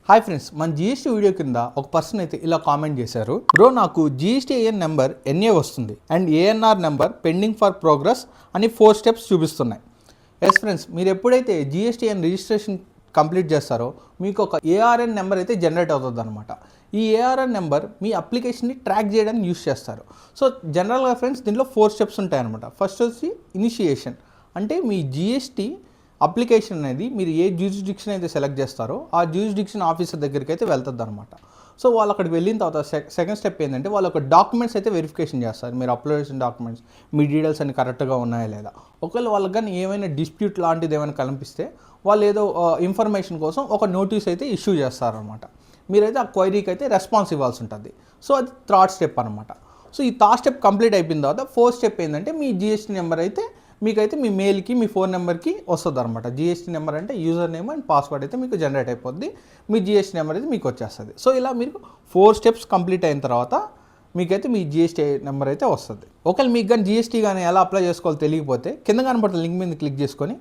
Hi friends, మన GST video కింద ఒక పర్సన్ అయితే ఇలా కామెంట్ చేశారు. బ్రో, నాకు జిఎస్టీఐఎన్ నెంబర్ ఎన్ఏ వస్తుంది and ANR number pending for progress అని 4 స్టెప్స్ చూపిస్తున్నాయి. ఎస్ ఫ్రెండ్స్, మీరు ఎప్పుడైతే జిఎస్టీఐఎన్ రిజిస్ట్రేషన్ కంప్లీట్ చేస్తారో మీకు ఒక ఏఆర్ఎన్ నెంబర్ అయితే జనరేట్ అవుతుంది అనమాట. ఈ ఏఆర్ఎన్ నెంబర్ మీ అప్లికేషన్ని ట్రాక్ చేయడానికి యూస్ చేస్తారు. సో జనరల్గా ఫ్రెండ్స్ దీంట్లో 4 స్టెప్స్ ఉంటాయన్నమాట. ఫస్ట్ వచ్చి ఇనిషియేషన్, అంటే మీ జిఎస్టీ అప్లికేషన్ అనేది మీరు ఏ జ్యూరిస్డిక్షన్ అయితే సెలెక్ట్ చేస్తారో ఆ జ్యూరిస్డిక్షన్ ఆఫీసర్ దగ్గరికి అయితే వెళ్తుంది అనమాట. సో వాళ్ళు అక్కడికి వెళ్ళిన తర్వాత సెకండ్ స్టెప్ ఏంటంటే వాళ్ళు ఒక డాక్యుమెంట్స్ అయితే వెరిఫికేషన్ చేస్తారు. మీరు అప్లోడ్ చేసిన డాక్యుమెంట్స్, మీ డీటెయిల్స్ అన్ని కరెక్ట్గా ఉన్నాయా లేదా. ఒకవేళ వాళ్ళకి కానీ ఏమైనా డిస్ప్యూట్ లాంటిది ఏమైనా కనిపిస్తే వాళ్ళు ఏదో ఇన్ఫర్మేషన్ కోసం ఒక నోటీస్ అయితే ఇష్యూ చేస్తారనమాట. మీరైతే ఆ క్వైరీకి అయితే రెస్పాన్స్ ఇవ్వాల్సి ఉంటుంది. సో అది థర్డ్ స్టెప్ అనమాట. సో ఈ థర్డ్ స్టెప్ కంప్లీట్ అయిపోయిన తర్వాత ఫోర్త్ స్టెప్ ఏంటంటే మీ జిఎస్టీ నెంబర్ అయితే మీకైతే మీ మెయిల్కి, మీ ఫోన్ నెంబర్కి వస్తుంది అనమాట. జిఎస్టీ నెంబర్ అంటే యూజర్ నేమ్ అండ్ పాస్వర్డ్ అయితే మీకు జనరేట్ అయిపోద్ది. మీ జిఎస్టీ నెంబర్ అయితే మీకు వచ్చేస్తుంది. సో ఇలా మీరు 4 స్టెప్స్ కంప్లీట్ అయిన తర్వాత మీకైతే మీ జిఎస్టీ నెంబర్ అయితే వస్తుంది. ఒకవేళ మీకు కానీ జిఎస్టీ కానీ ఎలా అప్లై చేసుకోవాలో తెలియకపోతే కింద కనబడుతున్న లింక్ మీద క్లిక్ చేసుకొని